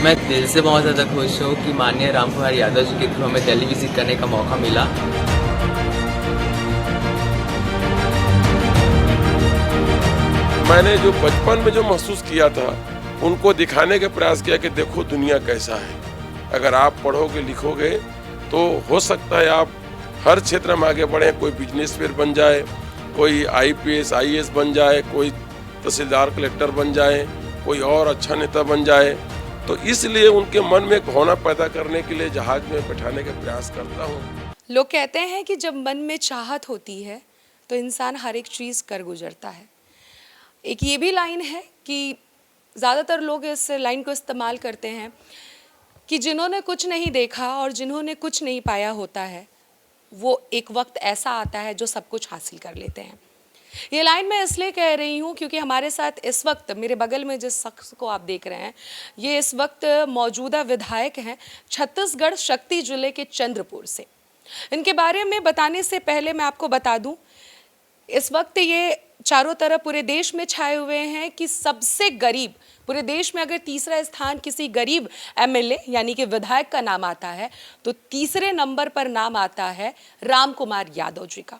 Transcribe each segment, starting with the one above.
मैं दिल से बहुत ज़्यादा खुश हूँ कि माननीय रामकुमार यादव जी के थ्रू हमें दिल्ली विजिट करने का मौका मिला। मैंने जो बचपन में जो महसूस किया था उनको दिखाने का प्रयास किया कि देखो दुनिया कैसा है। अगर आप पढ़ोगे लिखोगे तो हो सकता है आप हर क्षेत्र में आगे बढ़ें। कोई बिजनेसमैन बन जाए, कोई आईपीएस आईएएस बन जाए, कोई तहसीलदार कलेक्टर बन जाए, कोई और अच्छा नेता बन जाए। तो इसलिए उनके मन में एक भावना पैदा करने के लिए जहाज में बैठाने का प्रयास करता हूँ। लोग कहते हैं कि जब मन में चाहत होती है तो इंसान हर एक चीज़ कर गुजरता है। एक ये भी लाइन है कि ज़्यादातर लोग इस लाइन को इस्तेमाल करते हैं कि जिन्होंने कुछ नहीं देखा और जिन्होंने कुछ नहीं पाया होता है, वो एक वक्त ऐसा आता है जो सब कुछ हासिल कर लेते हैं। ये लाइन मैं इसलिए कह रही हूँ क्योंकि हमारे साथ इस वक्त मेरे बगल में जिस शख्स को आप देख रहे हैं, ये इस वक्त मौजूदा विधायक हैं छत्तीसगढ़ शक्ति जिले के चंद्रपुर से। इनके बारे में बताने से पहले मैं आपको बता दूं, इस वक्त ये चारों तरफ पूरे देश में छाए हुए हैं कि सबसे गरीब, पूरे देश में अगर तीसरा स्थान किसी गरीब एमएलए यानी कि विधायक का नाम आता है तो तीसरे नंबर पर नाम आता है रामकुमार यादव जी का।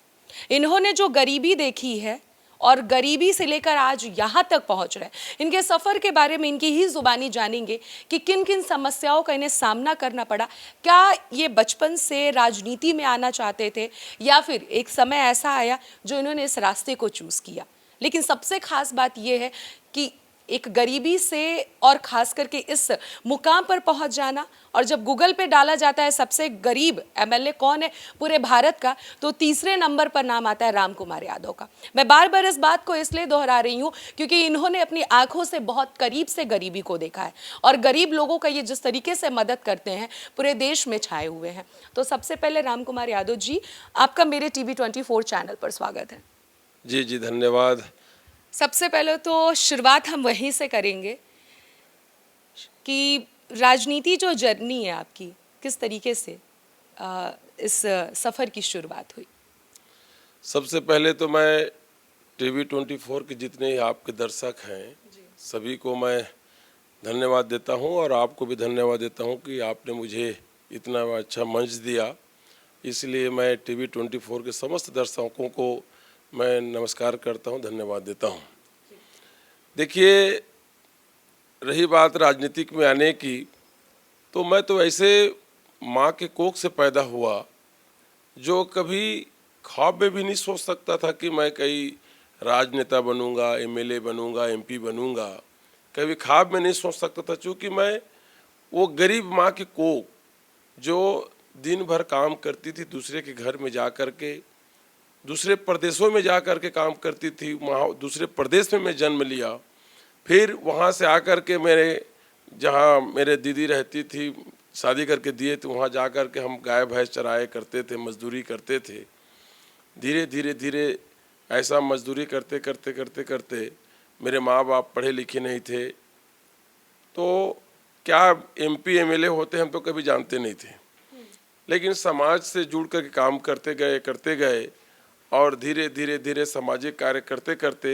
इन्होंने जो गरीबी देखी है और गरीबी से लेकर आज यहाँ तक पहुँच रहे, इनके सफ़र के बारे में इनकी ही ज़ुबानी जानेंगे कि किन किन समस्याओं का इन्हें सामना करना पड़ा। क्या ये बचपन से राजनीति में आना चाहते थे या फिर एक समय ऐसा आया जो इन्होंने इस रास्ते को चूज़ किया। लेकिन सबसे खास बात यह है कि एक गरीबी से और ख़ास करके इस मुकाम पर पहुंच जाना, और जब गूगल पे डाला जाता है सबसे गरीब एमएलए कौन है पूरे भारत का, तो तीसरे नंबर पर नाम आता है रामकुमार यादव का। मैं बार बार इस बात को इसलिए दोहरा रही हूं क्योंकि इन्होंने अपनी आंखों से बहुत करीब से गरीबी को देखा है और गरीब लोगों का ये जिस तरीके से मदद करते हैं पूरे देश में छाए हुए हैं। तो सबसे पहले रामकुमार यादव जी, आपका मेरे TV24 चैनल पर स्वागत है। जी जी, धन्यवाद। सबसे पहले तो शुरुआत हम वहीं से करेंगे कि राजनीति जो जर्नी है आपकी, किस तरीके से इस सफ़र की शुरुआत हुई। सबसे पहले तो मैं TV24 के जितने आपके दर्शक हैं सभी को मैं धन्यवाद देता हूं और आपको भी धन्यवाद देता हूं कि आपने मुझे इतना अच्छा मंच दिया। इसलिए मैं TV24 के समस्त दर्शकों को मैं नमस्कार करता हूं, धन्यवाद देता हूं। देखिए, रही बात राजनीतिक में आने की, तो मैं तो ऐसे माँ के कोख से पैदा हुआ जो कभी ख्वाब में भी नहीं सोच सकता था कि मैं कहीं राजनेता बनूंगा, एमएलए बनूंगा, एमपी बनूंगा। कभी ख्वाब में नहीं सोच सकता था, क्योंकि मैं वो गरीब माँ की कोख जो दिन भर काम करती थी, दूसरे के घर में जा कर के, दूसरे प्रदेशों में जा कर के काम करती थी। वहाँ दूसरे प्रदेश में मैं जन्म लिया। फिर वहाँ से आकर के जहाँ मेरे दीदी रहती थी, शादी करके दिए, तो वहाँ जा कर के हम गाय भैंस चराए करते थे, मजदूरी करते थे। धीरे धीरे धीरे ऐसा मजदूरी करते करते करते करते मेरे माँ बाप पढ़े लिखे नहीं थे, तो क्या एमपी एमएलए होते हम तो कभी जानते नहीं थे। लेकिन समाज से जुड़ कर काम करते गए और धीरे धीरे धीरे सामाजिक कार्य करते करते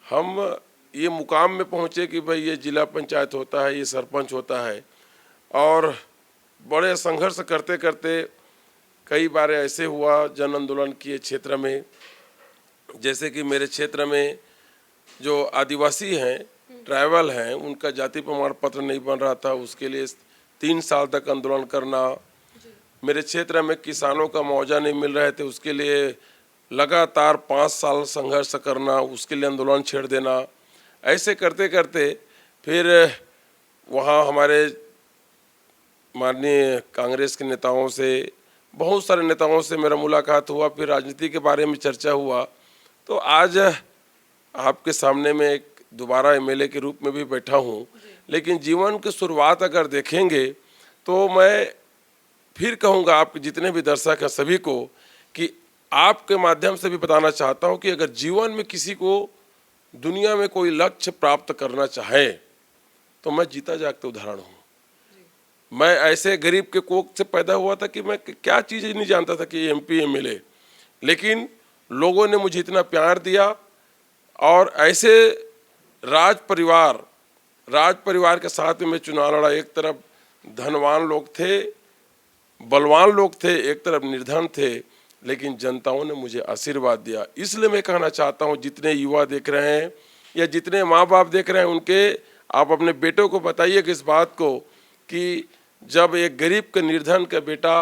हम ये मुकाम में पहुँचे कि भाई ये जिला पंचायत होता है, ये सरपंच होता है। और बड़े संघर्ष करते करते कई बार ऐसे हुआ, जन आंदोलन किए क्षेत्र में। जैसे कि मेरे क्षेत्र में जो आदिवासी हैं, ट्राइबल हैं, उनका जाति प्रमाण पत्र नहीं बन रहा था, उसके लिए 3 साल तक आंदोलन करना। मेरे क्षेत्र में किसानों का मुआवजा नहीं मिल रहे थे, उसके लिए लगातार 5 साल संघर्ष करना, उसके लिए आंदोलन छेड़ देना। ऐसे करते करते फिर वहाँ हमारे माननीय कांग्रेस के नेताओं से, बहुत सारे नेताओं से मेरा मुलाकात हुआ। फिर राजनीति के बारे में चर्चा हुआ, तो आज आपके सामने में एक दोबारा एमएलए के रूप में भी बैठा हूँ। लेकिन जीवन की शुरुआत अगर देखेंगे तो मैं फिर कहूँगा आपके जितने भी दर्शक हैं सभी को कि आपके माध्यम से भी बताना चाहता हूँ कि अगर जीवन में किसी को दुनिया में कोई लक्ष्य प्राप्त करना चाहे तो मैं जीता जागता उदाहरण हूँ। मैं ऐसे गरीब के कोख से पैदा हुआ था कि मैं क्या चीज़ नहीं जानता था कि एमपी एमएलए, लेकिन लोगों ने मुझे इतना प्यार दिया और ऐसे राज परिवार के साथ में मैं चुनाव लड़ा। एक तरफ धनवान लोग थे, बलवान लोग थे, एक तरफ निर्धन थे, लेकिन जनताओं ने मुझे आशीर्वाद दिया। इसलिए मैं कहना चाहता हूँ, जितने युवा देख रहे हैं या जितने माँ बाप देख रहे हैं, उनके आप अपने बेटों को बताइए इस बात को कि जब एक गरीब के निर्धन का बेटा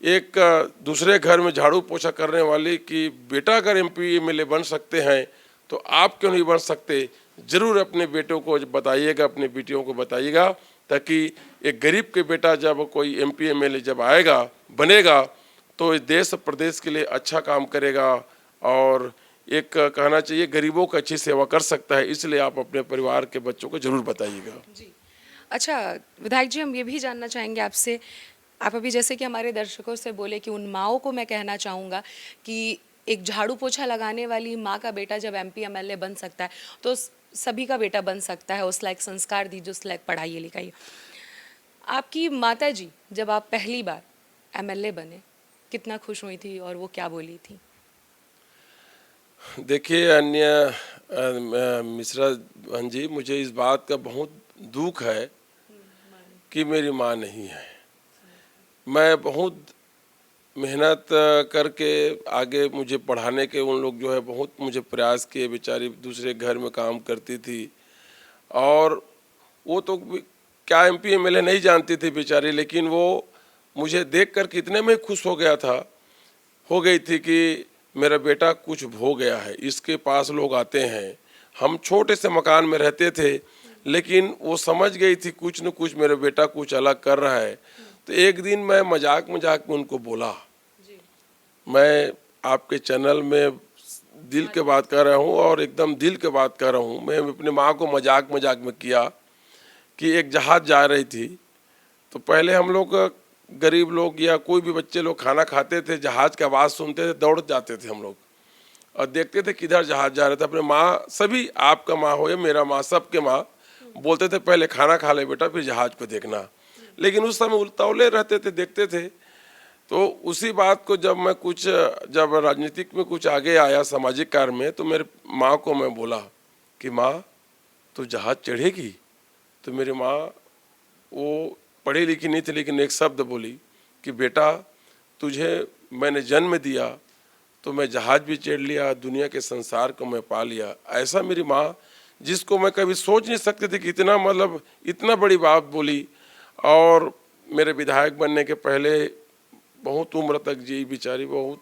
एक दूसरे घर में झाड़ू पोछा करने वाले की बेटा अगर MP MLA बन सकते हैं तो आप क्यों नहीं बन सकते। ज़रूर अपने बेटों को बताइएगा, अपने बेटियों को बताइएगा, ताकि एक गरीब के बेटा जब कोई MP MLA जब आएगा बनेगा तो इस देश प्रदेश के लिए अच्छा काम करेगा और एक कहना चाहिए गरीबों की अच्छी सेवा कर सकता है। इसलिए आप अपने परिवार के बच्चों को ज़रूर बताइएगा। जी। अच्छा विधायक जी, हम ये भी जानना चाहेंगे आपसे, आप अभी जैसे कि हमारे दर्शकों से बोले कि उन माँओं को मैं कहना चाहूँगा कि एक झाड़ू पोछा लगाने वाली माँ का बेटा जब MP MLA बन सकता है तो सभी का बेटा बन सकता है। उस लायक संस्कार दीजिए, उस लायक पढ़ाइए लिखाइए। आपकी माता जी जब आप पहली बार MLA बने कितना खुश हुई थी और वो क्या बोली थी? देखिए मिश्रा बहन जी, मुझे इस बात का बहुत दुख है कि मेरी माँ नहीं है। मैं बहुत मेहनत करके आगे मुझे पढ़ाने के उन लोग जो है बहुत मुझे प्रयास किए। बेचारी दूसरे घर में काम करती थी और वो तो क्या MP MLA नहीं जानती थी बेचारी, लेकिन वो मुझे देख कर कितने में खुश हो गई थी कि मेरा बेटा कुछ हो गया है, इसके पास लोग आते हैं। हम छोटे से मकान में रहते थे, लेकिन वो समझ गई थी कुछ न कुछ मेरा बेटा कुछ अलग कर रहा है। तो एक दिन मैं मजाक में उनको बोला, मैं आपके चैनल में दिल के बात कर रहा हूँ और एकदम दिल के बात कर रहा हूँ। मैं अपनी माँ को मजाक में किया कि एक जहाज़ जा रही थी, तो पहले हम लोग गरीब लोग या कोई भी बच्चे लोग खाना खाते थे, जहाज़ की आवाज़ सुनते थे, दौड़ जाते थे हम लोग और देखते थे किधर जहाज़ जा रहे थे। अपने माँ, सभी आपका माँ हो या मेरा माँ, सबके माँ बोलते थे पहले खाना खा ले बेटा फिर जहाज़ को देखना, लेकिन उस समय उल्टावले रहते थे, देखते थे। तो उसी बात को जब राजनीतिक में कुछ आगे आया सामाजिक कार्य में, तो मेरे माँ को मैं बोला कि माँ तू जहाज़ चढ़ेगी। तो मेरी माँ वो पढ़ी लिखी नहीं थी, लेकिन एक शब्द बोली कि बेटा तुझे मैंने जन्म दिया तो मैं जहाज़ भी चढ़ लिया, दुनिया के संसार को मैं पा लिया। ऐसा मेरी माँ, जिसको मैं कभी सोच नहीं सकती थी कि इतना बड़ी बात बोली। और मेरे विधायक बनने के पहले बहुत उम्र तक जी बेचारी, बहुत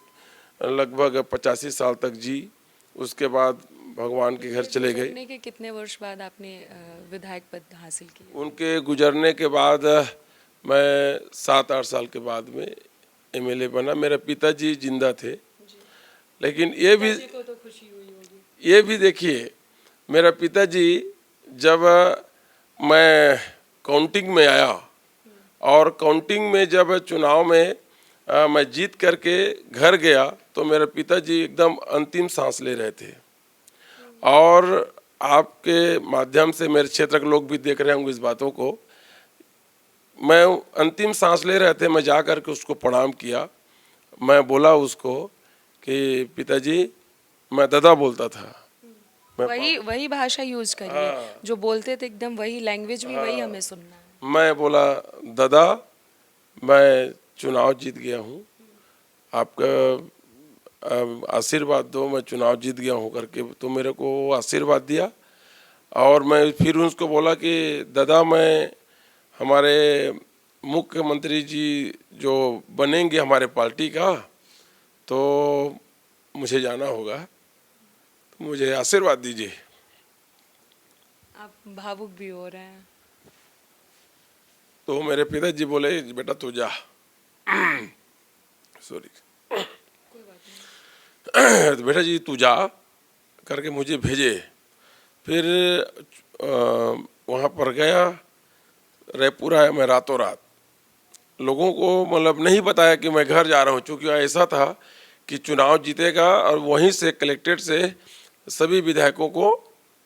लगभग 85 साल तक जी। उसके बाद भगवान के घर चले गए। गुजरने के कितने वर्ष बाद आपने विधायक पद हासिल किया? उनके गुजरने के बाद मैं 7-8 साल के बाद में MLA बना। मेरे पिताजी जिंदा थे, लेकिन ये भी देखिए, मेरा पिताजी जब मैं काउंटिंग में आया और काउंटिंग में जब चुनाव में मैं जीत करके घर गया, तो मेरे पिताजी एकदम अंतिम सांस ले रहे थे। और आपके माध्यम से मेरे क्षेत्र के लोग भी देख रहे होंगे इस बातों को। मैं अंतिम सांस ले रहे थे, मैं जा कर के उसको प्रणाम किया। मैं बोला उसको कि पिताजी, मैं दादा बोलता था। वही भाषा यूज करिए। हाँ। जो बोलते थे एकदम वही लैंग्वेज भी। हाँ। वही हमें सुनना है। मैं बोला दादा मैं चुनाव जीत गया हूँ, आपका आशीर्वाद दो, मैं चुनाव जीत गया हूँ करके। तो मेरे को आशीर्वाद दिया और मैं फिर उसको बोला कि दादा मैं हमारे मुख्यमंत्री जी जो बनेंगे हमारे पार्टी का, तो मुझे जाना होगा, तो मुझे आशीर्वाद दीजिए। आप भावुक भी हो रहे हैं। तो मेरे पिताजी बोले बेटा तू जा। सॉरी। तो बेटा जी तू जा करके मुझे भेजे। फिर वहाँ पर गया, रायपुर आया मैं रातों रात। लोगों को मतलब नहीं बताया कि मैं घर जा रहा हूँ, चूँकि ऐसा था कि चुनाव जीतेगा और वहीं से कलेक्ट्रेट से सभी विधायकों को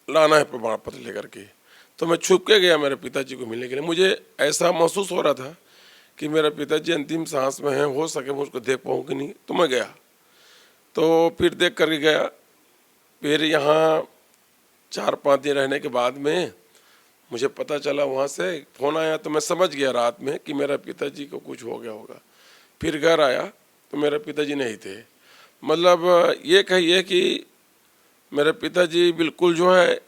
लाना है प्रमाण पत्र लेकर के। तो मैं छुप के गया मेरे पिताजी को मिलने के लिए। मुझे ऐसा महसूस हो रहा था कि मेरा पिताजी अंतिम सांस में हैं, हो सके मैं उसको देख पाऊँ कि नहीं। तो मैं गया, तो फिर देख करके गया। फिर यहाँ 4-5 दिन रहने के बाद में मुझे पता चला, वहाँ से फ़ोन आया तो मैं समझ गया रात में कि मेरा पिताजी को कुछ हो गया होगा। फिर घर आया तो मेरे पिताजी नहीं थे। मतलब ये कहिए कि मेरे पिताजी बिल्कुल जो है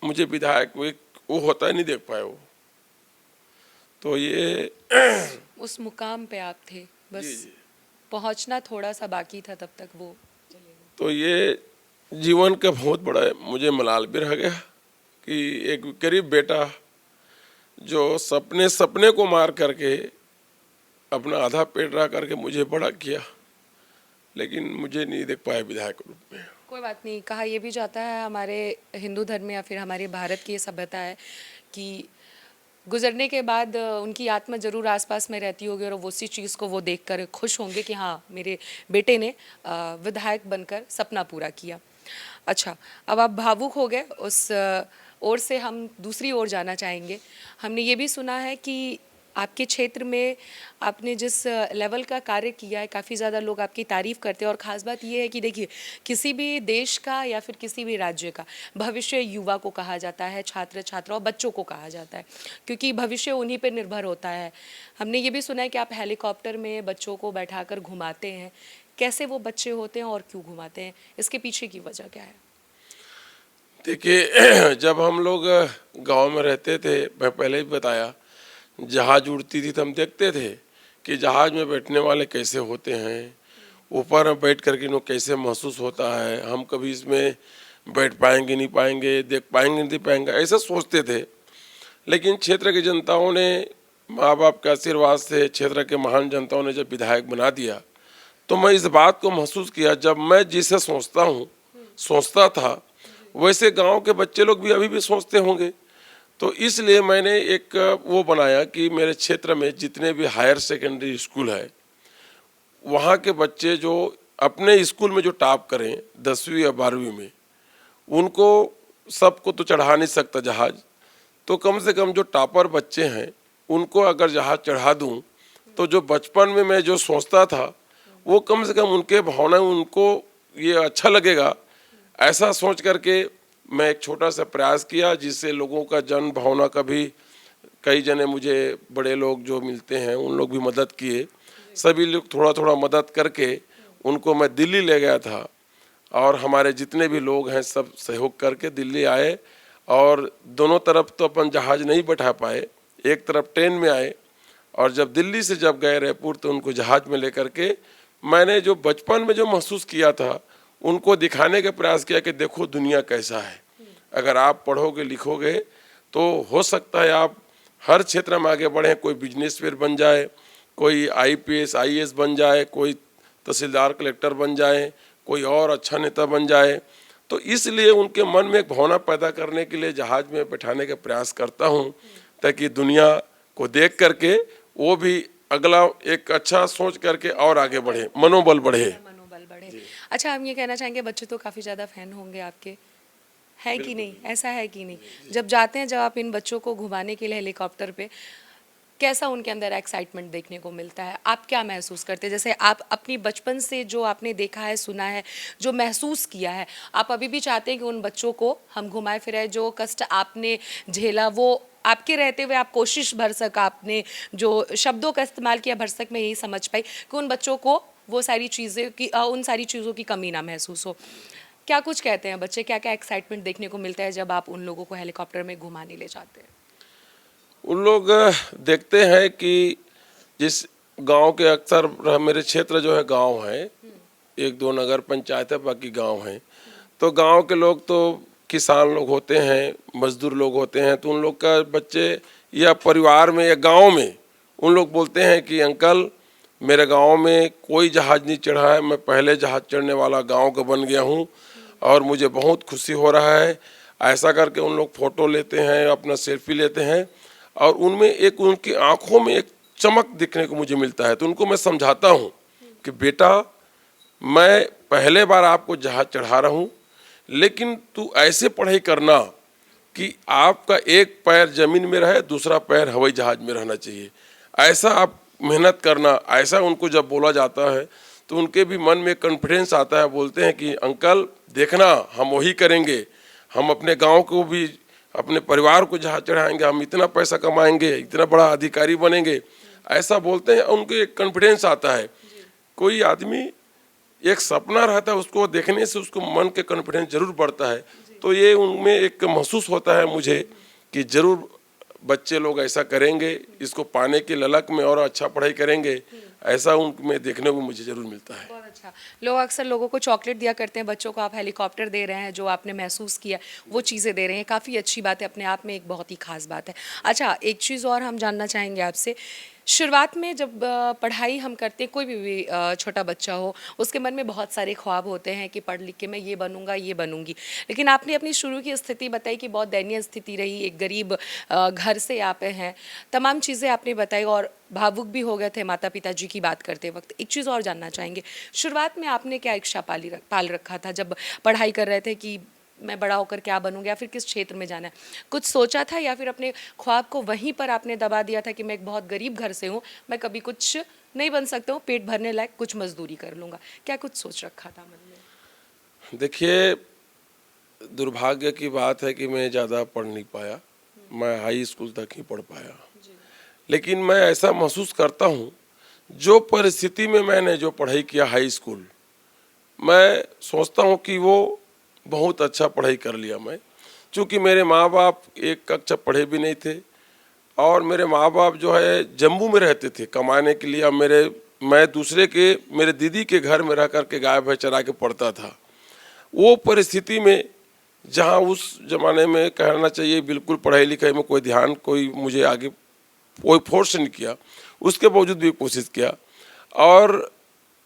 मुझे विधायक वो होता ही नहीं देख पाए वो। तो ये उस मुकाम पे आप थे, बस जी। पहुंचना थोड़ा सा बाकी था, तब तक वो तो ये जीवन का बहुत बड़ा मुझे मलाल भी रह गया कि एक गरीब बेटा जो सपने सपने को मार करके अपना आधा पेट रह करके मुझे बड़ा किया, लेकिन मुझे नहीं देख पाया विधायक रूप में। कोई बात नहीं। कहा यह भी जाता है हमारे हिंदू धर्म में या फिर हमारे भारत की ये सभ्यता है कि गुजरने के बाद उनकी आत्मा जरूर आसपास में रहती होगी और वो उसी चीज़ को वो देखकर खुश होंगे कि हाँ, मेरे बेटे ने विधायक बनकर सपना पूरा किया। अच्छा, अब आप भावुक हो गए, उस ओर से हम दूसरी ओर जाना चाहेंगे। हमने ये भी सुना है कि आपके क्षेत्र में आपने जिस लेवल का कार्य किया है, काफ़ी ज़्यादा लोग आपकी तारीफ़ करते हैं। और ख़ास बात ये है कि देखिए, किसी भी देश का या फिर किसी भी राज्य का भविष्य युवा को कहा जाता है, छात्र छात्रा और बच्चों को कहा जाता है, क्योंकि भविष्य उन्हीं पर निर्भर होता है। हमने ये भी सुना है कि आप हेलीकॉप्टर में बच्चों को बैठाकर घुमाते हैं। कैसे वो बच्चे होते हैं और क्यों घुमाते हैं, इसके पीछे की वजह क्या है? देखिए, जब हम लोग गांव में रहते थे, मैं पहले भी बताया, जहाज उड़ती थी तो हम देखते थे कि जहाज में बैठने वाले कैसे होते हैं, ऊपर में बैठ करके इन्हें कैसे महसूस होता है, हम कभी इसमें बैठ पाएंगे नहीं पाएंगे, देख पाएंगे नहीं पाएंगे, ऐसा सोचते थे। लेकिन क्षेत्र की जनताओं ने, माँ बाप के आशीर्वाद से, क्षेत्र के महान जनताओं ने जब विधायक बना दिया तो मैं इस बात को महसूस किया, जब मैं जिसे सोचता था वैसे गांव के बच्चे लोग भी अभी भी सोचते होंगे। तो इसलिए मैंने एक वो बनाया कि मेरे क्षेत्र में जितने भी हायर सेकेंडरी स्कूल है, वहाँ के बच्चे जो अपने स्कूल में जो टॉप करें 10वीं या 12वीं में, उनको सबको तो चढ़ा नहीं सकता जहाज, तो कम से कम जो टॉपर बच्चे हैं उनको अगर जहाज चढ़ा दूं तो जो बचपन में मैं जो सोचता था वो कम से कम उनके भावना, उनको ये अच्छा लगेगा। ऐसा सोच करके मैं एक छोटा सा प्रयास किया, जिससे लोगों का जन भावना का भी, कई जने मुझे बड़े लोग जो मिलते हैं उन लोग भी मदद किए, सभी लोग थोड़ा थोड़ा मदद करके उनको मैं दिल्ली ले गया था। और हमारे जितने भी लोग हैं सब सहयोग करके दिल्ली आए, और दोनों तरफ तो अपन जहाज नहीं बैठा पाए, एक तरफ ट्रेन में आए, और जब दिल्ली से जब गए रायपुर तो उनको जहाज में लेकर के मैंने जो बचपन में जो महसूस किया था उनको दिखाने का प्रयास किया कि देखो दुनिया कैसा है। अगर आप पढ़ोगे लिखोगे तो हो सकता है आप हर क्षेत्र में आगे बढ़ें, कोई बिजनेसमैन बन जाए, कोई IPS IAS बन जाए, कोई तहसीलदार कलेक्टर बन जाए, कोई और अच्छा नेता बन जाए। तो इसलिए उनके मन में एक भावना पैदा करने के लिए जहाज में बैठाने का प्रयास करता हूँ, ताकि दुनिया को देख करके वो भी अगला एक अच्छा सोच करके और आगे बढ़े, मनोबल बढ़े। अच्छा, हम ये कहना चाहेंगे, बच्चे तो काफ़ी ज़्यादा फैन होंगे आपके, है कि नहीं? ऐसा है कि नहीं? जब जाते हैं, जब आप इन बच्चों को घुमाने के लिए हेलीकॉप्टर पे, कैसा उनके अंदर एक्साइटमेंट देखने को मिलता है? आप क्या महसूस करते हैं? जैसे आप अपनी बचपन से जो आपने देखा है, सुना है, जो महसूस किया है, आप अभी भी चाहते हैं कि उन बच्चों को हम घुमाए फिराए? जो कष्ट आपने झेला वो आपके रहते हुए आप कोशिश भरसक, आपने जो शब्दों का इस्तेमाल किया भरसक, मैं यही समझ पाई कि उन बच्चों को वो सारी चीज़ें की, उन सारी चीज़ों की कमी ना महसूस हो। क्या कुछ कहते हैं बच्चे, क्या क्या एक्साइटमेंट देखने को मिलता है जब आप उन लोगों को हेलीकॉप्टर में घुमाने ले जाते हैं? उन लोग देखते हैं कि जिस गांव के, अक्सर मेरे क्षेत्र जो है गांव है, 1-2 नगर पंचायत है, बाकी गांव है। तो गांव के लोग तो किसान लोग होते हैं, मजदूर लोग होते हैं, तो उन लोग का बच्चे या परिवार में या गांव में उन लोग बोलते हैं कि अंकल मेरे गांव में कोई जहाज नहीं चढ़ा है, मैं पहले जहाज चढ़ने वाला गांव का बन गया हूं और मुझे बहुत खुशी हो रहा है। ऐसा करके उन लोग फ़ोटो लेते हैं, अपना सेल्फी लेते हैं, और उनमें एक, उनकी आंखों में एक चमक दिखने को मुझे मिलता है। तो उनको मैं समझाता हूं कि बेटा, मैं पहले बार आपको जहाज चढ़ा रहा हूं, लेकिन तू ऐसे पढ़ाई करना कि आपका एक पैर ज़मीन में रहे, दूसरा पैर हवाई जहाज में रहना चाहिए, ऐसा आप मेहनत करना। ऐसा उनको जब बोला जाता है तो उनके भी मन में कॉन्फिडेंस आता है, बोलते हैं कि अंकल देखना, हम वही करेंगे, हम अपने गांव को भी अपने परिवार को जहाँ चढ़ाएंगे, हम इतना पैसा कमाएंगे, इतना बड़ा अधिकारी बनेंगे, ऐसा बोलते हैं, उनको एक कॉन्फिडेंस आता है। कोई आदमी एक सपना रहता है, उसको देखने से उसको मन के कॉन्फिडेंस जरूर बढ़ता है। तो ये उनमें एक महसूस होता है मुझे कि जरूर बच्चे लोग ऐसा करेंगे, इसको पाने की ललक में और अच्छा पढ़ाई करेंगे, ऐसा उनमें देखने को मुझे जरूर मिलता है। बहुत अच्छा। लोग अक्सर लोगों को चॉकलेट दिया करते हैं, बच्चों को आप हेलीकॉप्टर दे रहे हैं, जो आपने महसूस किया वो चीज़ें दे रहे हैं, काफ़ी अच्छी बात है, अपने आप में एक बहुत ही खास बात है। अच्छा, एक चीज़ और हम जानना चाहेंगे आपसे, शुरुआत में जब पढ़ाई हम करते हैं, कोई भी छोटा बच्चा हो, उसके मन में बहुत सारे ख्वाब होते हैं कि पढ़ लिख के मैं ये बनूंगा, ये बनूंगी। लेकिन आपने अपनी शुरू की स्थिति बताई कि बहुत दयनीय स्थिति रही, एक गरीब घर से आप हैं, तमाम चीज़ें आपने बताई और भावुक भी हो गए थे माता पिता जी की बात करते वक्त। एक चीज़ और जानना चाहेंगे, शुरुआत में आपने क्या इच्छा पाल रखा था जब पढ़ाई कर रहे थे कि मैं बड़ा होकर क्या बनूंगा, या फिर किस क्षेत्र में जाना है, कुछ सोचा था, या फिर अपने ख्वाब को वहीं पर आपने दबा दिया था कि मैं एक बहुत गरीब घर से हूँ, मैं कभी कुछ नहीं बन सकता हूँ, पेट भरने लायक कुछ मजदूरी कर लूँगा, क्या कुछ सोच रखा था मन में? देखिए, दुर्भाग्य की बात है कि मैं ज़्यादा पढ़ नहीं पाया, मैं हाई स्कूल तक ही पढ़ पाया। लेकिन मैं ऐसा महसूस करता हूँ, जो परिस्थिति में मैंने जो पढ़ाई किया हाई स्कूल, मैं सोचता हूँ कि वो बहुत अच्छा पढ़ाई कर लिया मैं। चूँकि मेरे माँ बाप एक कक्षा पढ़े भी नहीं थे और मेरे माँ बाप जो है जम्मू में रहते थे कमाने के लिए। मैं दूसरे के, मेरे दीदी के घर में रह कर के गाय भैंस चरा के पढ़ता था। वो परिस्थिति में जहाँ उस ज़माने में कहना चाहिए बिल्कुल पढ़ाई लिखाई में कोई ध्यान, कोई मुझे आगे कोई फोर्स नहीं किया, उसके बावजूद भी कोशिश किया। और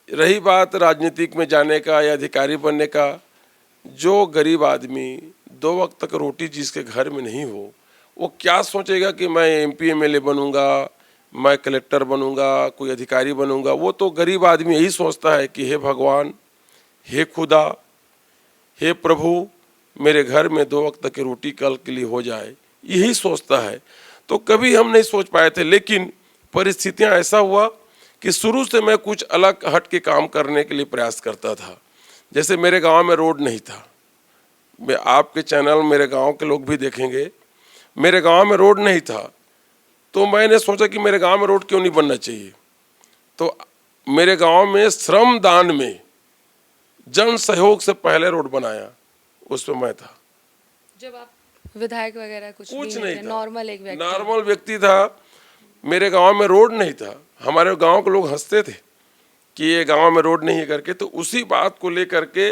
रही बात राजनीतिक में जाने का या अधिकारी बनने का, जो गरीब आदमी 2 वक्त तक रोटी जिसके घर में नहीं हो, वो क्या सोचेगा कि मैं MP MLA बनूंगा, मैं कलेक्टर बनूंगा, कोई अधिकारी बनूंगा। वो तो गरीब आदमी यही सोचता है कि हे भगवान, हे खुदा, हे प्रभु, मेरे घर में 2 वक्त तक की रोटी कल के लिए हो जाए, यही सोचता है। तो कभी हम नहीं सोच पाए थे, लेकिन परिस्थितियां ऐसा हुआ कि शुरू से मैं कुछ अलग हट के काम करने के लिए प्रयास करता था। जैसे मेरे गांव में रोड नहीं था, मैं आपके चैनल मेरे गांव के लोग भी देखेंगे, मेरे गांव में रोड नहीं था, तो मैंने सोचा कि मेरे गांव में रोड क्यों नहीं बनना चाहिए। तो मेरे गांव में श्रम दान में जन सहयोग से पहले रोड बनाया, उसमें मैं था। जब आप विधायक वगैरह कुछ नहीं था, नॉर्मल व्यक्ति था। मेरे गांव में रोड नहीं था, हमारे गांव के लोग हंसते थे कि ये गांव में रोड नहीं है करके। तो उसी बात को लेकर के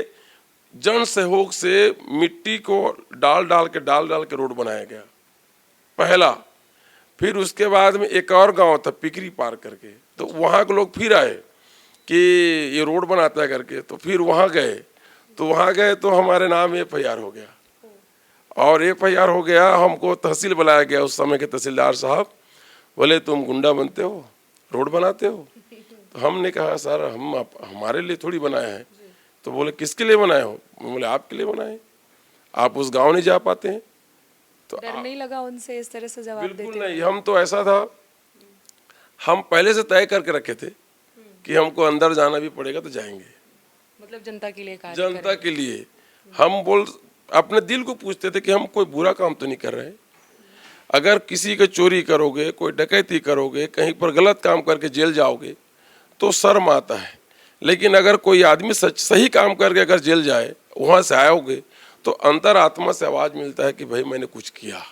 जन सहयोग से मिट्टी को डाल डाल के रोड बनाया गया पहला। फिर उसके बाद में एक और गांव था पिकरी पार करके, तो वहाँ के लोग फिर आए कि ये रोड बनाता है करके। तो फिर वहाँ गए, तो हमारे नाम FIR हो गया, और FIR हो गया। हमको तहसील बुलाया गया, उस समय के तहसीलदार साहब बोले तुम गुंडा बनते हो, रोड बनाते हो। तो हमने कहा सर हमारे लिए थोड़ी बनाया है। तो बोले किसके लिए बनाए हो? बोले आपके लिए बनाए, आप उस गांव नहीं जा पाते हैं। तो डर नहीं लगा उनसे इस तरह से जवाब देते? बिल्कुल नहीं, हम तो ऐसा था, हम पहले से तय करके रखे थे कि हमको अंदर जाना भी पड़ेगा तो जाएंगे, मतलब जनता के लिए कार्य जनता के लिए। हम अपने दिल को पूछते थे कि हम कोई बुरा काम तो नहीं कर रहे। अगर किसी का चोरी करोगे, कोई डकैती करोगे, कहीं पर गलत काम करके जेल जाओगे तो शर्म आता है। लेकिन अगर कोई आदमी सही काम करके अगर जेल जाए, वहाँ से आओगे तो अंतर आत्मा से आवाज़ मिलता है कि भाई मैंने कुछ किया।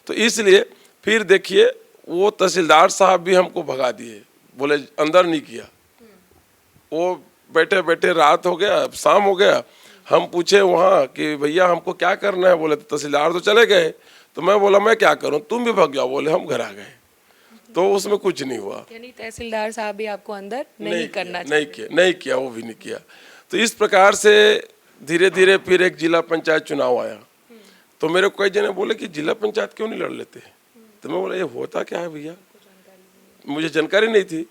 तो इसलिए फिर देखिए, वो तहसीलदार साहब भी हमको भगा दिए, बोले अंदर नहीं किया। वो बैठे बैठे रात हो गया, शाम हो गया, हम पूछे वहाँ कि भैया हमको क्या करना है। बोले तहसीलदार तो चले गए। तो मैं बोला मैं क्या करूँ, तुम भी भाग जाओ। बोले हम घर आ गए। तो उसमें कुछ नहीं हुआ। यानी तहसीलदार साहब भी आपको अंदर नहीं किया, वो भी नहीं किया। तो इस प्रकार से धीरे धीरे फिर एक जिला पंचायत चुनाव आया। तो मेरे को कई जने बोले कि जिला पंचायत क्यों नहीं लड़ लेते। तो मैं बोला ये होता क्या है भैया, मुझे जानकारी नहीं थी।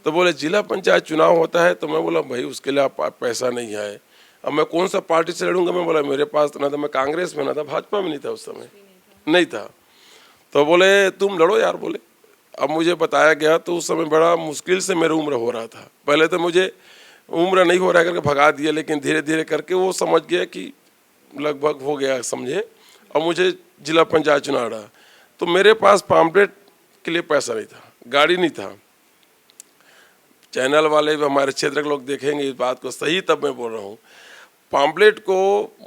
तो बोले जिला पंचायत चुनाव होता है। तो मैं बोला भाई उसके लिए पैसा नहीं है, अब मैं कौन सा पार्टी से लड़ूंगा। मैं बोला मेरे पास ना था, मैं कांग्रेस में ना था, भाजपा में नहीं था, उस समय नहीं था। तो बोले तुम लड़ो यार। बोले अब मुझे बताया गया, तो उस समय बड़ा मुश्किल से मेरी उम्र हो रहा था। पहले तो मुझे उम्र नहीं हो रहा करके भगा दिया, लेकिन धीरे धीरे करके वो समझ गया कि लगभग हो गया समझे। और मुझे जिला पंचायत चुना लड़ा, तो मेरे पास पॉम्पलेट के लिए पैसा नहीं था, गाड़ी नहीं था। चैनल वाले भी हमारे क्षेत्र के लोग देखेंगे इस बात को सही, तब मैं बोल रहा हूँ। पॉम्पलेट को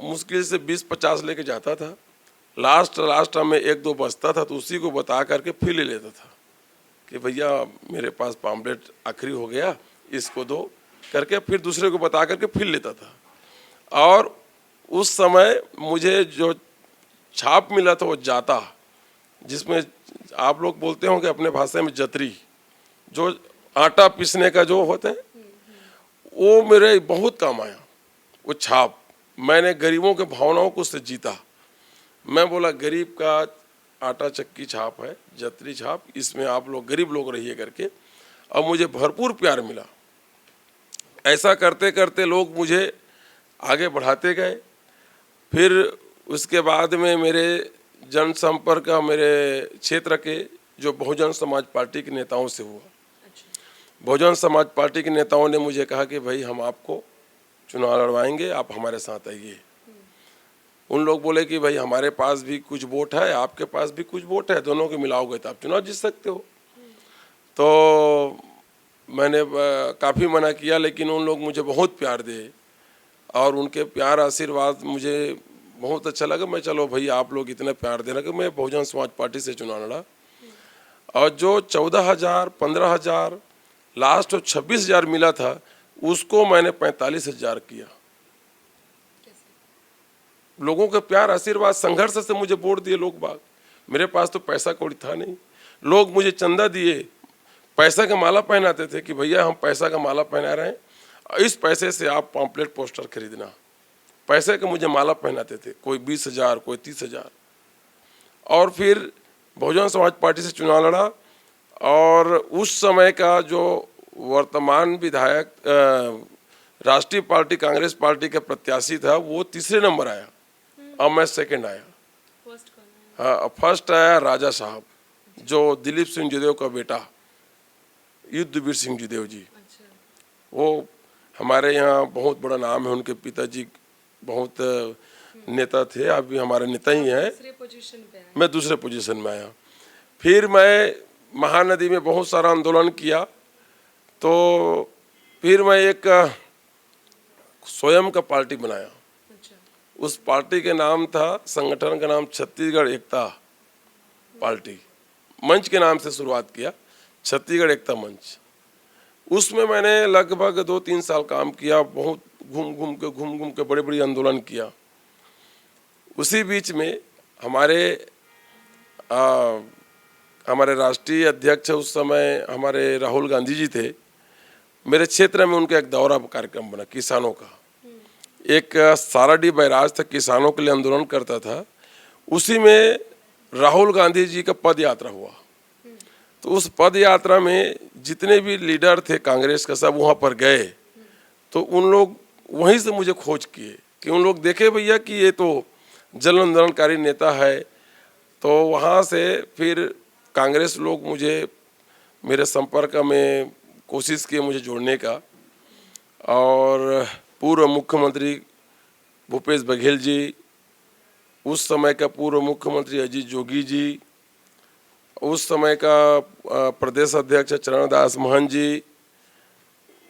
मुश्किल से 20-50 लेके जाता था, लास्ट में 1-2 बचता था तो उसी को बता करके फिर ले लेता था कि भैया मेरे पास पॉम्पलेट आखिरी हो गया, इसको दो करके फिर दूसरे को बता करके फिर लेता था। और उस समय मुझे जो छाप मिला था वो जाता, जिसमें आप लोग बोलते होंगे अपने भाषा में जतरी, जो आटा पीसने का जो होता है, वो मेरे बहुत काम आया। वो छाप मैंने गरीबों के भावनाओं को उससे जीता। मैं बोला गरीब का आटा चक्की छाप है, जतरी छाप, इसमें आप लोग गरीब लोग रहिए करके, और मुझे भरपूर प्यार मिला। ऐसा करते करते लोग मुझे आगे बढ़ाते गए। फिर उसके बाद में मेरे जनसंपर्क मेरे क्षेत्र के जो बहुजन समाज पार्टी के नेताओं से हुआ। बहुजन समाज पार्टी के नेताओं ने मुझे कहा कि भाई हम आपको चुनाव लड़वाएंगे, आप हमारे साथ आइए। उन लोग बोले कि भाई हमारे पास भी कुछ वोट है, आपके पास भी कुछ वोट है, दोनों को मिलाओगे तो आप चुनाव जीत सकते हो। तो मैंने काफ़ी मना किया, लेकिन उन लोग मुझे बहुत प्यार दिए और उनके प्यार आशीर्वाद मुझे बहुत अच्छा लगा। मैं चलो भाई आप लोग इतना प्यार देना कि मैं बहुजन समाज पार्टी से चुनाव लड़ा, और जो 14,000, 15,000, लास्ट 26,000 मिला था, उसको मैंने 45,000 किया। लोगों के प्यार आशीर्वाद संघर्ष से मुझे वोट दिए लोग बाग। मेरे पास तो पैसा कौड़ी था नहीं, लोग मुझे चंदा दिए, पैसा का माला पहनाते थे कि भैया हम पैसा का माला पहना रहे हैं, इस पैसे से आप पॉम्पलेट पोस्टर खरीदना। पैसे का मुझे माला पहनाते थे, कोई 20,000, कोई 30,000। और फिर बहुजन समाज पार्टी से चुनाव लड़ा, और उस समय का जो वर्तमान विधायक राष्ट्रीय पार्टी कांग्रेस पार्टी के प्रत्याशी था, वो तीसरे नंबर आया और मैं सेकंड आया। हाँ, फर्स्ट आया राजा साहब, जो दिलीप सिंह जयदेव का बेटा, युद्धवीर सिंह जयदेव जी। वो हमारे यहाँ बहुत बड़ा नाम है, उनके पिताजी बहुत नेता थे, अभी हमारे नेता ही हैं। मैं दूसरे पोजीशन में आया। फिर मैं महानदी में बहुत सारा आंदोलन किया, तो फिर मैं एक स्वयं का पार्टी बनाया। उस पार्टी के नाम था, संगठन का नाम छत्तीसगढ़ एकता पार्टी, मंच के नाम से शुरुआत किया, छत्तीसगढ़ एकता मंच। उसमें मैंने लगभग 2-3 साल काम किया, बहुत घूम घूम के बड़े बड़े आंदोलन किया। उसी बीच में हमारे राष्ट्रीय अध्यक्ष उस समय हमारे राहुल गांधी जी थे। मेरे क्षेत्र में उनका एक दौरा कार्यक्रम बना किसानों का। एक साराडी बैराज था, किसानों के लिए आंदोलन करता था, उसी में राहुल गांधी जी का पद यात्रा हुआ। तो उस पद यात्रा में जितने भी लीडर थे कांग्रेस का, सब वहाँ पर गए। तो उन लोग वहीं से मुझे खोज किए कि उन लोग देखे भैया कि ये तो जन आंदोलनकारी नेता है। तो वहाँ से फिर कांग्रेस लोग मुझे मेरे संपर्क में कोशिश किए मुझे जोड़ने का, और पूर्व मुख्यमंत्री भूपेश बघेल जी, उस समय का पूर्व मुख्यमंत्री अजीत जोगी जी, उस समय का प्रदेश अध्यक्ष चरणदास महंत जी,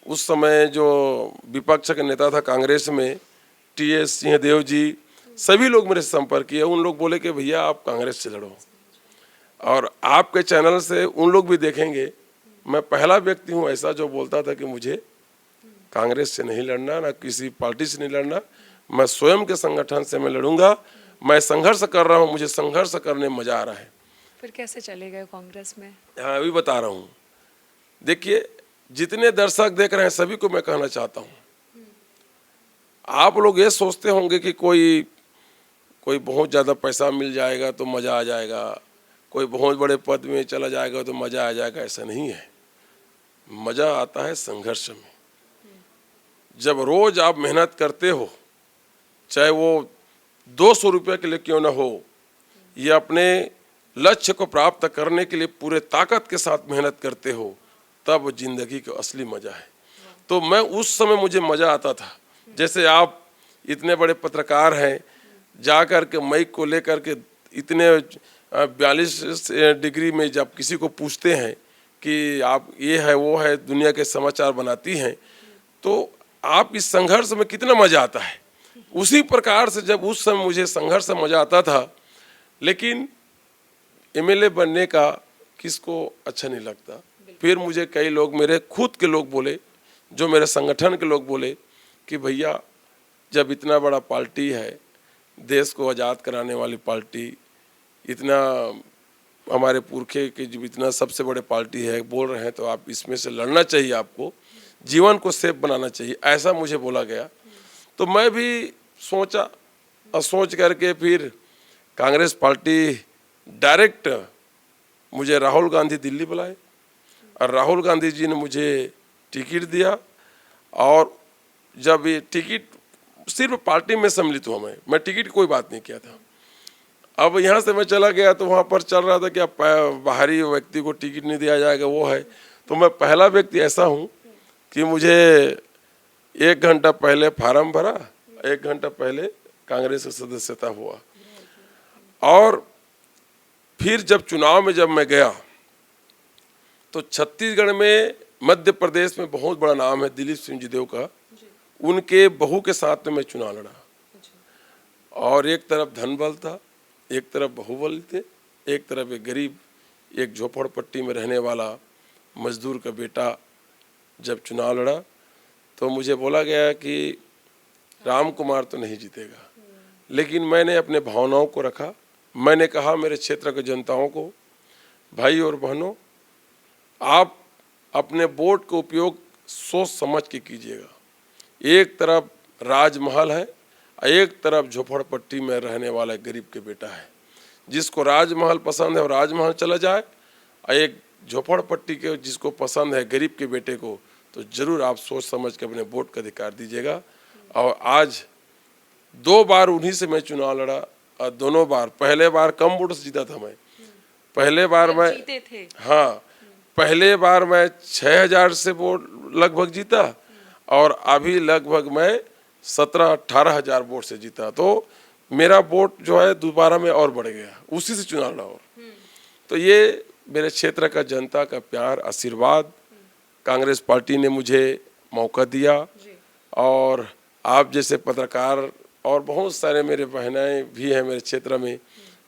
उस समय जो विपक्ष का नेता था कांग्रेस में TS सिंहदेव जी, सभी लोग मेरे से संपर्क किए। उन लोग बोले कि भैया आप कांग्रेस से लड़ो, और आपके चैनल से उन लोग भी देखेंगे। मैं पहला व्यक्ति हूँ ऐसा जो बोलता था कि मुझे कांग्रेस से नहीं लड़ना, ना किसी पार्टी से नहीं लड़ना, मैं स्वयं के संगठन से मैं लड़ूंगा। मैं संघर्ष कर रहा हूँ, मुझे संघर्ष करने में मजा आ रहा है। फिर कैसे चले गए कांग्रेस में? हाँ, अभी बता रहा हूँ। देखिए, जितने दर्शक देख रहे हैं सभी को मैं कहना चाहता हूँ, आप लोग ये सोचते होंगे कि कोई बहुत ज़्यादा पैसा मिल जाएगा तो मज़ा आ जाएगा, कोई बहुत बड़े पद में चला जाएगा तो मज़ा आ जाएगा। ऐसा नहीं है। मज़ा आता है संघर्ष में। जब रोज आप मेहनत करते हो, चाहे वो 200 रुपये के लिए क्यों ना हो, या अपने लक्ष्य को प्राप्त करने के लिए पूरे ताकत के साथ मेहनत करते हो, तब जिंदगी का असली मज़ा है। तो मैं उस समय मुझे मज़ा आता था। जैसे आप इतने बड़े पत्रकार हैं, जा कर के माइक को लेकर के इतने 42 डिग्री में जब किसी को पूछते हैं कि आप ये है वो है, दुनिया के समाचार बनाती हैं, तो आप इस संघर्ष में कितना मज़ा आता है। उसी प्रकार से जब उस समय मुझे संघर्ष में मज़ा आता था, लेकिन एमएलए बनने का किसको अच्छा नहीं लगता। फिर मुझे कई लोग, मेरे खुद के लोग बोले, जो मेरे संगठन के लोग बोले कि भैया जब इतना बड़ा पार्टी है, देश को आज़ाद कराने वाली पार्टी, इतना हमारे पुरखे के जब इतना सबसे बड़े पार्टी है, बोल रहे हैं तो आप इसमें से लड़ना चाहिए, आपको जीवन को सेफ बनाना चाहिए, ऐसा मुझे बोला गया। तो मैं भी सोचा और सोच करके फिर कांग्रेस पार्टी डायरेक्ट मुझे राहुल गांधी दिल्ली बुलाए और राहुल गांधी जी ने मुझे टिकट दिया। और जब ये टिकट सिर्फ पार्टी में सम्मिलित हुआ, मैं टिकट कोई बात नहीं किया था। अब यहाँ से मैं चला गया तो वहाँ पर चल रहा था कि अब बाहरी व्यक्ति को टिकट नहीं दिया जाएगा, वो है। तो मैं पहला व्यक्ति ऐसा हूँ कि मुझे 1 घंटा पहले फार्म भरा, 1 घंटा पहले कांग्रेस की सदस्यता हुआ। और फिर जब चुनाव में जब मैं गया तो छत्तीसगढ़ में, मध्य प्रदेश में बहुत बड़ा नाम है दिलीप सिंह जीदेव का, उनके बहू के साथ में मैं चुनाव लड़ा। और एक तरफ धन बल था, एक तरफ बाहुबल थे, एक तरफ एक गरीब, एक झोपड़पट्टी में रहने वाला मजदूर का बेटा जब चुनाव लड़ा तो मुझे बोला गया कि राम कुमार तो नहीं जीतेगा। लेकिन मैंने अपने भावनाओं को रखा। मैंने कहा मेरे क्षेत्र के जनताओं को, भाई और बहनों, आप अपने वोट का उपयोग सोच समझ के कीजिएगा। एक तरफ राजमहल है, एक तरफ झोपड़पट्टी में रहने वाला गरीब के बेटा है। जिसको राजमहल पसंद है वो राजमहल चला जाए, और एक झोपड़पट्टी के जिसको पसंद है गरीब के बेटे को, तो जरूर आप सोच समझ के अपने वोट का अधिकार दीजिएगा। और आज 2 बार उन्हीं से मैं चुनाव लड़ा और दोनों बार, पहले बार कम वोट से जीता था मैं। पहले बार मैं जीते थे। हाँ, पहले बार मैं 6000 से वोट लगभग जीता और अभी लगभग मैं 17-18 हजार वोट से जीता। तो मेरा वोट जो है दोबारा में और बढ़ गया, उसी से चुनाव लड़ा। और तो ये मेरे क्षेत्र का जनता का प्यार, आशीर्वाद, कांग्रेस पार्टी ने मुझे मौका दिया। और आप जैसे पत्रकार और बहुत सारे मेरे बहनें भी हैं मेरे क्षेत्र में,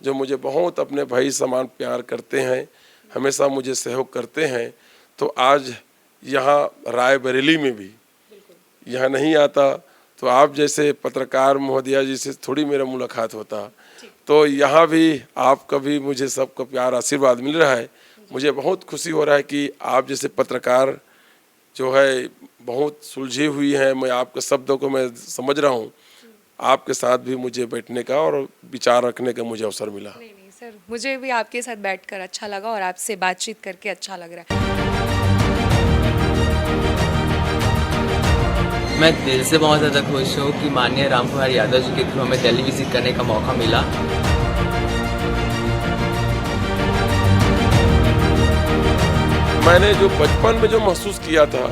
जो मुझे बहुत अपने भाई समान प्यार करते हैं, हमेशा मुझे सहयोग करते हैं। तो आज यहाँ रायबरेली में भी यहाँ नहीं आता तो आप जैसे पत्रकार महोदया जी से थोड़ी मेरा मुलाकात होता, तो यहाँ भी आपका भी मुझे सबका प्यार आशीर्वाद मिल रहा है। मुझे बहुत खुशी हो रहा है कि आप जैसे पत्रकार जो है बहुत सुलझी हुई हैं, मैं आपके शब्दों को मैं समझ रहा हूँ, आपके साथ भी मुझे बैठने का और विचार रखने का मुझे अवसर मिला। नहीं सर, मुझे भी आपके साथ बैठकर अच्छा लगा और आपसे बातचीत करके अच्छा लग रहा है। मैं दिल से बहुत ज़्यादा खुश हूँ कि माननीय रामकुमार यादव जी के थ्रू हमें दिल्ली विजिट करने का मौका मिला। मैंने जो बचपन में जो महसूस किया था,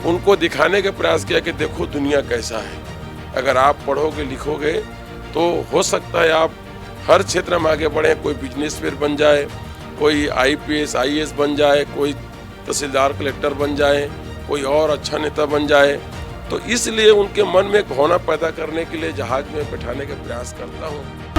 उनको दिखाने का प्रयास किया कि देखो दुनिया कैसा है। अगर आप पढ़ोगे लिखोगे तो हो सकता है आप हर क्षेत्र में आगे बढ़ें। कोई बिजनेसमैन बन जाए, कोई IPS IAS बन जाए, कोई तहसीलदार कलेक्टर बन जाए, कोई और अच्छा नेता बन जाए। तो इसलिए उनके मन में एक भावना पैदा करने के लिए जहाज में बैठाने का प्रयास करता हूँ।